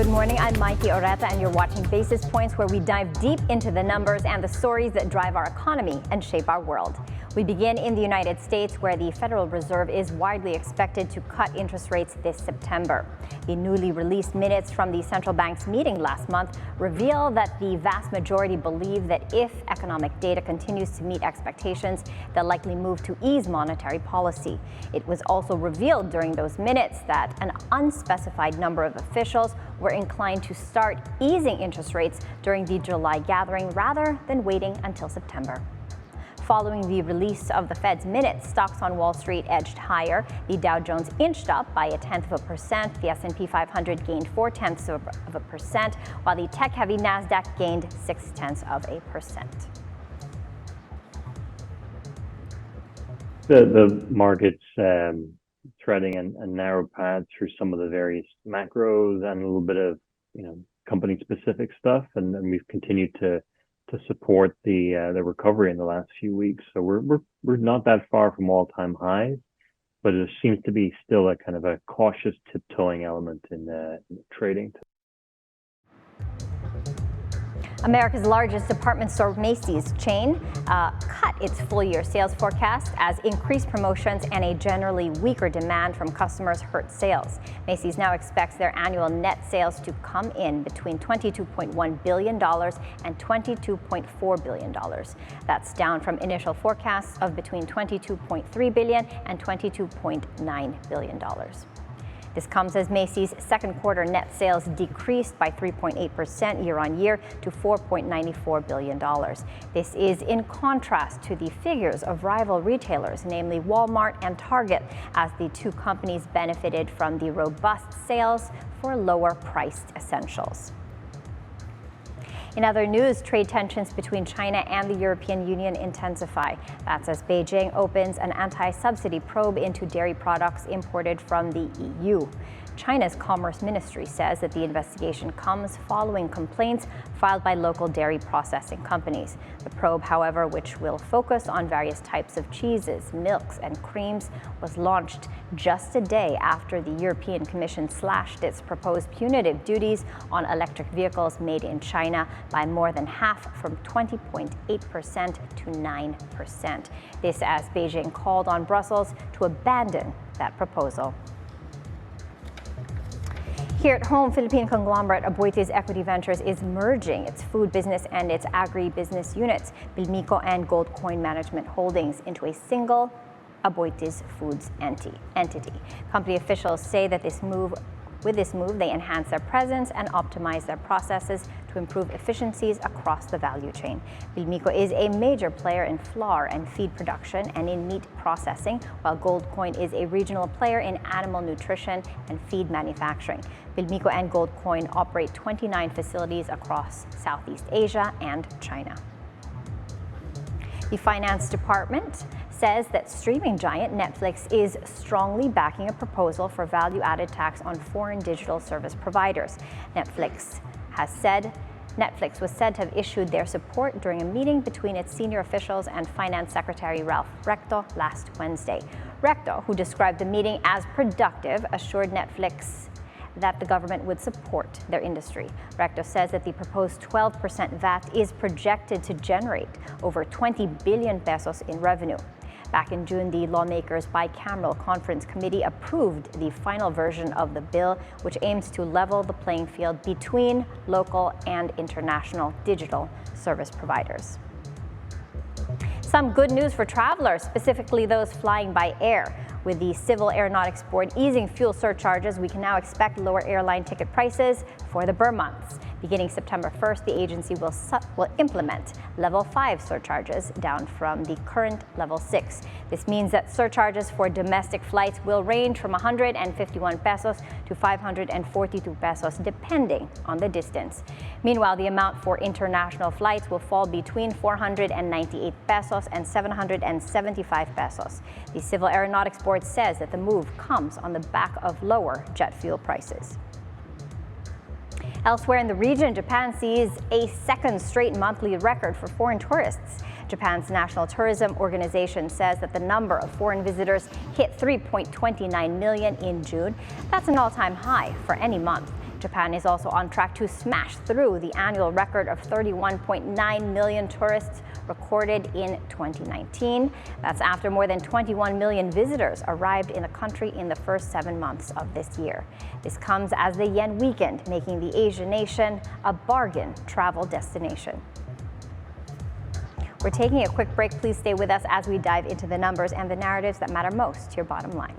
Good morning, I'm Maiki Oreta, and you're watching Basis Points, where we dive deep into the numbers and the stories that drive our economy and shape our world. We begin in the United States, where the Federal Reserve is widely expected to cut interest rates this September. The newly released minutes from the central bank's meeting last month reveal that the vast majority believe that if economic data continues to meet expectations, they'll likely move to ease monetary policy. It was also revealed during those minutes that an unspecified number of officials were inclined to start easing interest rates during the July gathering rather than waiting until September. Following the release of the Fed's minutes, stocks on Wall Street edged higher. The Dow Jones inched up by 0.1%. The S&P 500 gained 0.4%, while the tech-heavy Nasdaq gained 0.6%. The market's treading a narrow path through some of the various macros and a little bit of company-specific stuff, and we've continued to support the recovery in the last few weeks. So we're not that far from all-time highs, but it seems to be still a kind of a cautious tiptoeing element in trading. America's largest department store, Macy's chain, cut its full-year sales forecast as increased promotions and a generally weaker demand from customers hurt sales. Macy's now expects their annual net sales to come in between $22.1 billion and $22.4 billion. That's down from initial forecasts of between $22.3 billion and $22.9 billion. This comes as Macy's second quarter net sales decreased by 3.8% year-on-year to $4.94 billion. This is in contrast to the figures of rival retailers, namely Walmart and Target, as the two companies benefited from the robust sales for lower-priced essentials. In other news, trade tensions between China and the European Union intensify. That's as Beijing opens an anti-subsidy probe into dairy products imported from the EU. China's Commerce Ministry says that the investigation comes following complaints filed by local dairy processing companies. The probe, however, which will focus on various types of cheeses, milks, and creams, was launched just a day after the European Commission slashed its proposed punitive duties on electric vehicles made in China by more than half, from 20.8% to 9%. This as Beijing called on Brussels to abandon that proposal. Here at home, Philippine conglomerate Aboitiz Equity Ventures is merging its food business and its agri-business units, Pilmico and Gold Coin Management Holdings, into a single Aboitiz Foods entity. Company officials say that with this move, they enhance their presence and optimize their processes to improve efficiencies across the value chain. Pilmico is a major player in flour and feed production and in meat processing, while Gold Coin is a regional player in animal nutrition and feed manufacturing. Pilmico and Gold Coin operate 29 facilities across Southeast Asia and China. The Finance Department says that streaming giant Netflix is strongly backing a proposal for value-added tax on foreign digital service providers. Netflix was said to have issued their support during a meeting between its senior officials and Finance Secretary Ralph Recto last Wednesday. Recto, who described the meeting as productive, assured Netflix that the government would support their industry. Recto says that the proposed 12% VAT is projected to generate over 20 billion pesos in revenue. Back in June, the lawmakers' bicameral conference committee approved the final version of the bill, which aims to level the playing field between local and international digital service providers. Some good news for travelers, specifically those flying by air. With the Civil Aeronautics Board easing fuel surcharges, we can now expect lower airline ticket prices for the Burr months. Beginning September 1st, the agency will implement Level 5 surcharges, down from the current Level 6. This means that surcharges for domestic flights will range from 151 pesos to 542 pesos, depending on the distance. Meanwhile, the amount for international flights will fall between 498 pesos and 775 pesos. The Civil Aeronautics Board says that the move comes on the back of lower jet fuel prices. Elsewhere in the region, Japan sees a second straight monthly record for foreign tourists. Japan's National Tourism Organization says that the number of foreign visitors hit 3.29 million in June. That's an all-time high for any month. Japan is also on track to smash through the annual record of 31.9 million tourists recorded in 2019. That's after more than 21 million visitors arrived in the country in the first 7 months of this year. This comes as the yen weakened, making the Asian nation a bargain travel destination. We're taking a quick break. Please stay with us as we dive into the numbers and the narratives that matter most to your bottom line.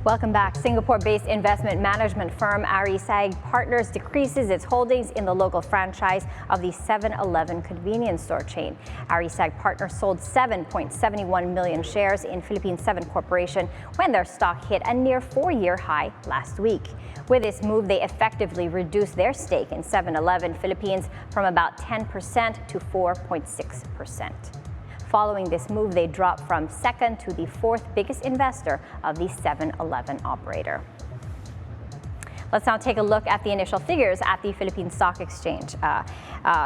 Welcome back. Singapore-based investment management firm Arisaig Partners decreases its holdings in the local franchise of the 7-Eleven convenience store chain. Arisaig Partners sold 7.71 million shares in Philippine 7 Corporation when their stock hit a near 4-year high last week. With this move, they effectively reduced their stake in 7-Eleven Philippines from about 10% to 4.6%. Following this move, they dropped from second to the 4th biggest investor of the 7-Eleven operator. Let's now take a look at the initial figures at the Philippine Stock Exchange.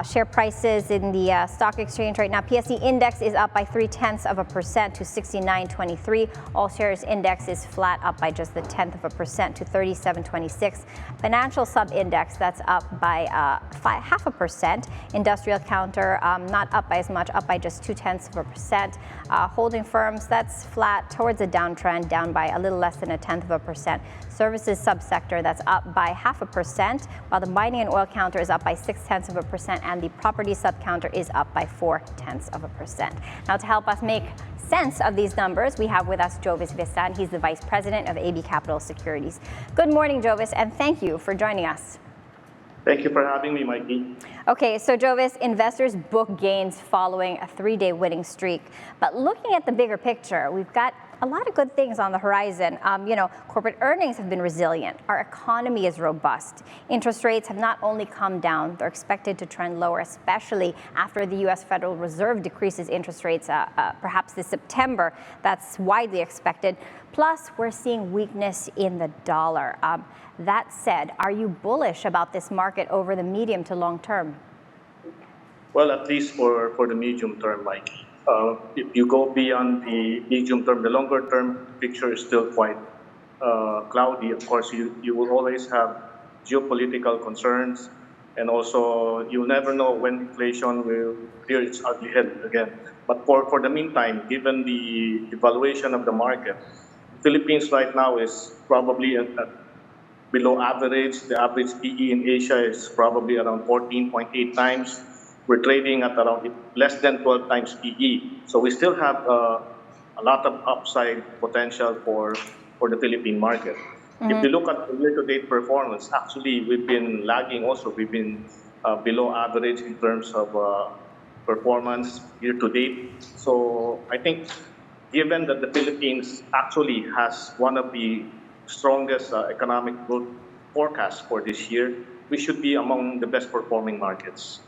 Share prices in the stock exchange right now. PSEi index is up by 0.3% to 69.23. All shares index is flat, up by just 0.1% to 37.26. Financial sub index, that's up by 0.5%. Industrial counter not up by as much, up by just 0.2%. Holding firms, that's flat towards a downtrend, down by a little less than 0.1%. Services subsector, that's up by 0.5%, while the mining and oil counter is up by 0.6%, and the property subcounter is up by 0.4%. Now, to help us make sense of these numbers, we have with us JIS Vistan. He's the Vice President of AB Capital Securities. Good morning, JIS, and thank you for joining us. Thank you for having me, Maiki. Okay, so JIS, investors book gains following a 3-day winning streak. But looking at the bigger picture, we've got a lot of good things on the horizon. Corporate earnings have been resilient. Our economy is robust. Interest rates have not only come down, they're expected to trend lower, especially after the U.S. Federal Reserve decreases interest rates perhaps this September. That's widely expected. Plus, we're seeing weakness in the dollar. That said, are you bullish about this market over the medium to long term? Well, at least for the medium term, Maiki. If you go beyond the medium term, the longer term picture is still quite cloudy. Of course, you will always have geopolitical concerns, and also you'll never know when inflation will rear its ugly head again. But for the meantime, given the evaluation of the market, Philippines right now is probably at below average. The average PE in Asia is probably around 14.8 times. We're trading at around less than 12 times PE. So we still have a lot of upside potential for the Philippine market. Mm-hmm. If you look at the year-to-date performance, actually we've been lagging also. We've been below average in terms of performance year-to-date. So I think given that the Philippines actually has one of the strongest economic growth forecasts for this year, we should be among the best performing markets.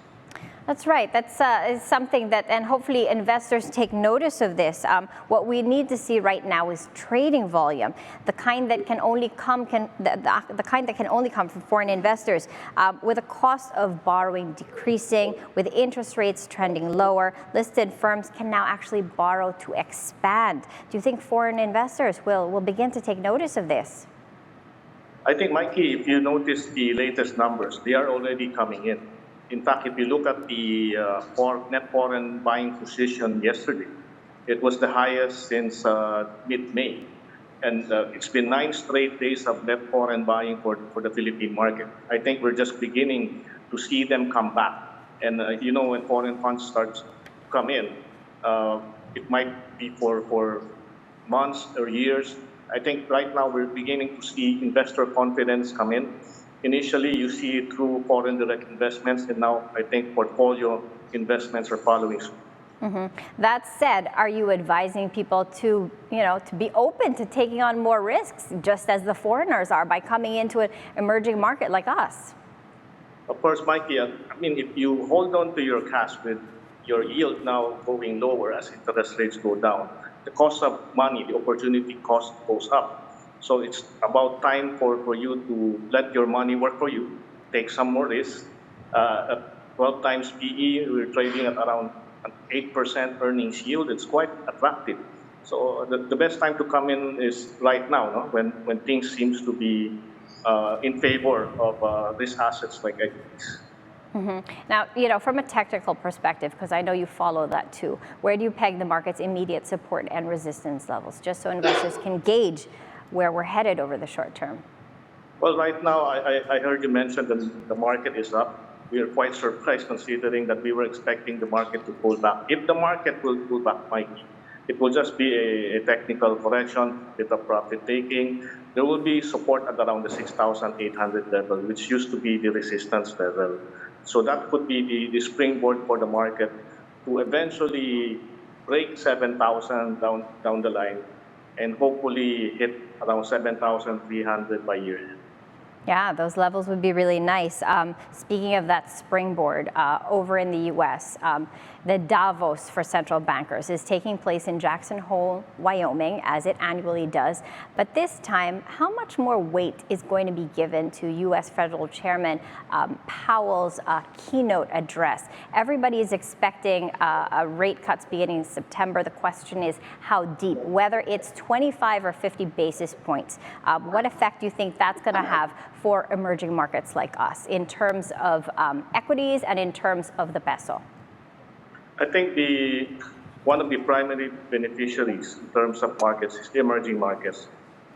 That's right. That's is something that, and hopefully investors take notice of this. What we need to see right now is trading volume, the kind that can only come from foreign investors. With the cost of borrowing decreasing, with interest rates trending lower, listed firms can now actually borrow to expand. Do you think foreign investors will begin to take notice of this? I think, Maiki, if you notice the latest numbers, they are already coming in. In fact, if you look at the net foreign buying position yesterday, it was the highest since mid-May. And it's been 9 straight days of net foreign buying for the Philippine market. I think we're just beginning to see them come back. And when foreign funds start to come in, it might be for months or years. I think right now we're beginning to see investor confidence come in. Initially, you see it through foreign direct investments, and now I think portfolio investments are following suit. Mm-hmm. That said, are you advising people to be open to taking on more risks, just as the foreigners are, by coming into an emerging market like us? Of course, Maiki, I mean, if you hold on to your cash with your yield now going lower as interest rates go down, the cost of money, the opportunity cost goes up. So it's about time for you to let your money work for you, take some more risk. At 12 times PE, we're trading at around an 8% earnings yield. It's quite attractive. So the best time to come in is right now, no? When things seems to be in favor of these assets like equities. Now, from a technical perspective, because I know you follow that too, where do you peg the market's immediate support and resistance levels, just so investors can gauge where we're headed over the short term? Well, right now, I heard you mention that the market is up. We are quite surprised considering that we were expecting the market to pull back. If the market will pull back, Mikey, it will just be a technical correction with a profit taking. There will be support at around the 6,800 level, which used to be the resistance level. So that could be the springboard for the market to eventually break 7,000 down the line and hopefully hit around 7,300 by year end. Yeah, those levels would be really nice. Speaking of that springboard, over in the U.S., the Davos for central bankers is taking place in Jackson Hole, Wyoming, as it annually does. But this time, how much more weight is going to be given to U.S. Federal Chairman Powell's keynote address? Everybody is expecting rate cuts beginning in September. The question is how deep, whether it's 25 or 50 basis points. What effect do you think that's going to have for emerging markets like us in terms of equities and in terms of the peso? I think one of the primary beneficiaries in terms of markets is the emerging markets,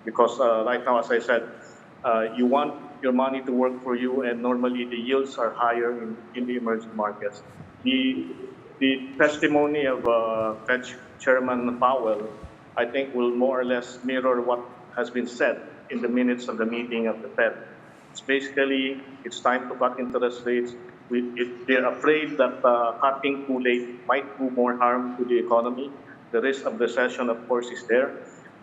because right now, as I said, you want your money to work for you, and normally the yields are higher in the emerging markets. The testimony of Fed Chairman Powell, I think, will more or less mirror what has been said in the minutes of the meeting of the Fed. It's basically, it's time to cut interest rates. They're afraid that cutting too late might do more harm to the economy. The risk of recession, of course, is there.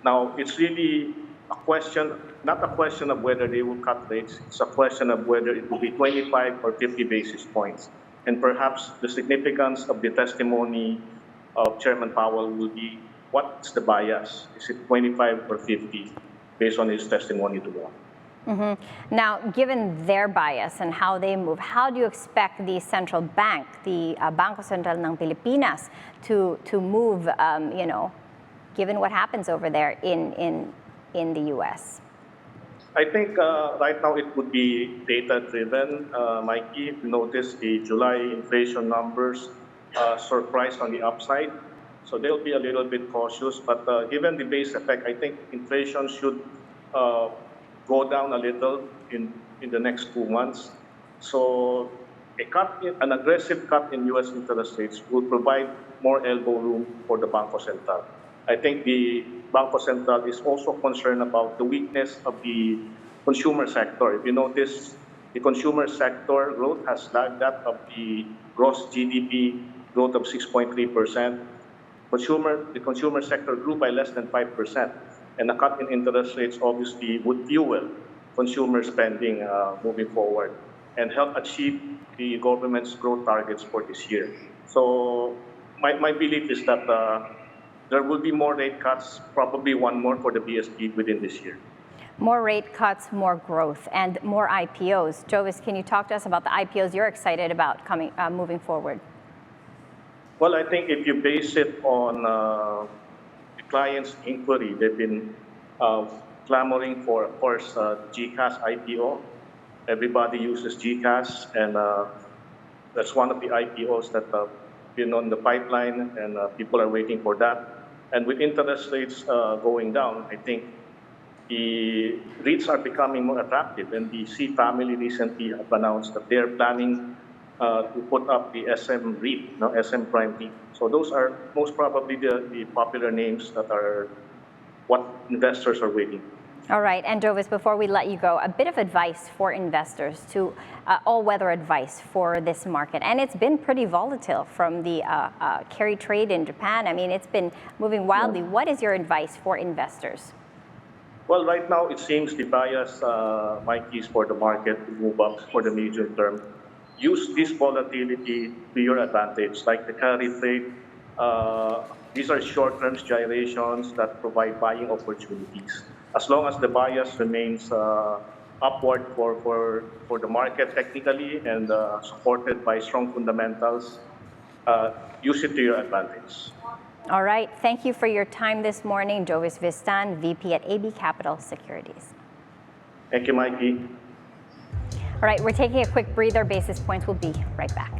Now, it's really a question, not a question of whether they will cut rates. It's a question of whether it will be 25 or 50 basis points. And perhaps the significance of the testimony of Chairman Powell will be, what's the bias? Is it 25 or 50 based on his testimony to law? Now, given their bias and how they move, how do you expect the central bank, the Bangko Sentral ng Pilipinas, to move, given what happens over there in the U.S.? I think right now it would be data-driven, Mikey. If you notice, the July inflation numbers surprised on the upside. So they'll be a little bit cautious. But given the base effect, I think inflation should go down a little in the next 2 months. So an aggressive cut in U.S. interest rates will provide more elbow room for the Bangko Sentral. I think the Bangko Sentral is also concerned about the weakness of the consumer sector. If you notice, the consumer sector growth has lagged that of the gross GDP growth of 6.3%. The consumer sector grew by less than 5%. And a cut in interest rates obviously would fuel consumer spending moving forward and help achieve the government's growth targets for this year. So my belief is that there will be more rate cuts, probably one more for the BSP within this year. More rate cuts, more growth, and more IPOs. Jovis, can you talk to us about the IPOs you're excited about moving forward? Well, I think if you base it on clients' inquiry, they've been clamoring for, of course, GCash IPO. Everybody uses GCash, and that's one of the IPOs that been on the pipeline, and people are waiting for that. And with interest rates going down, I think the REITs are becoming more attractive. And the C family recently have announced that they're planning to put up the SM REIT, SM Prime REIT. So those are most probably the popular names that are what investors are waiting for. All right, and Jovis, before we let you go, a bit of advice for investors, to all-weather advice for this market. And it's been pretty volatile from the carry trade in Japan. I mean, it's been moving wildly. Yeah. What is your advice for investors? Well, right now it seems the bias, Mikey, is for the market to move up for the medium term. Use this volatility to your advantage, like the carry trade. These are short-term gyrations that provide buying opportunities. as long as the bias remains upward for the market technically and supported by strong fundamentals, use it to your advantage. All right. Thank you for your time this morning, JIS Vistan, VP at AB Capital Securities. Thank you, Maiki. All right, we're taking a quick breather. Basis Points will be right back.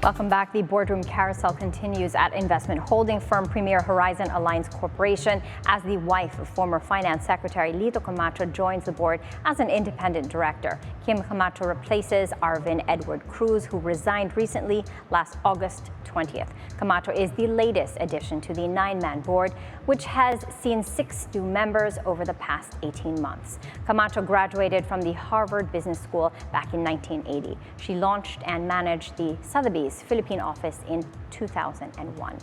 Welcome back. The boardroom carousel continues at investment holding firm Premier Horizon Alliance Corporation as the wife of former Finance Secretary Lito Camacho joins the board as an independent director. Kim Camacho replaces Arvin Edward Cruz, who resigned recently last August 20th. Camacho is the latest addition to the 9-man board, which has seen 6 new members over the past 18 months. Camacho graduated from the Harvard Business School back in 1980. She launched and managed the Sotheby's Philippine office in 2001.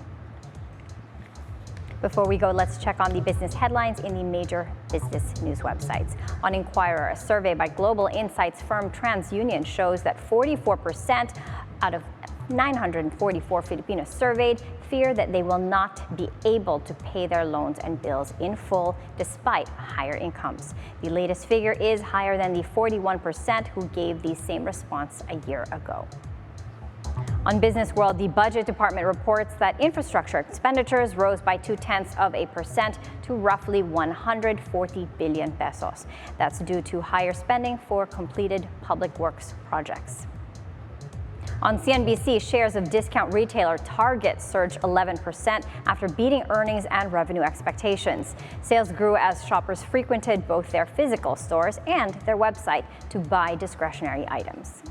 Before we go, let's check on the business headlines in the major business news websites. On Inquirer, a survey by global insights firm TransUnion shows that 44% out of 944 Filipinos surveyed fear that they will not be able to pay their loans and bills in full despite higher incomes. The latest figure is higher than the 41% who gave the same response a year ago. On Business World, the Budget Department reports that infrastructure expenditures rose by 0.2% to roughly 140 billion pesos. That's due to higher spending for completed public works projects. On CNBC, shares of discount retailer Target surged 11% after beating earnings and revenue expectations. Sales grew as shoppers frequented both their physical stores and their website to buy discretionary items.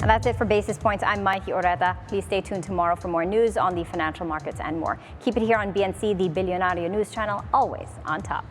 And that's it for Basis Points. I'm Maiki Oreta. Please stay tuned tomorrow for more news on the financial markets and more. Keep it here on BNC, the Bilyonaryo news channel, always on top.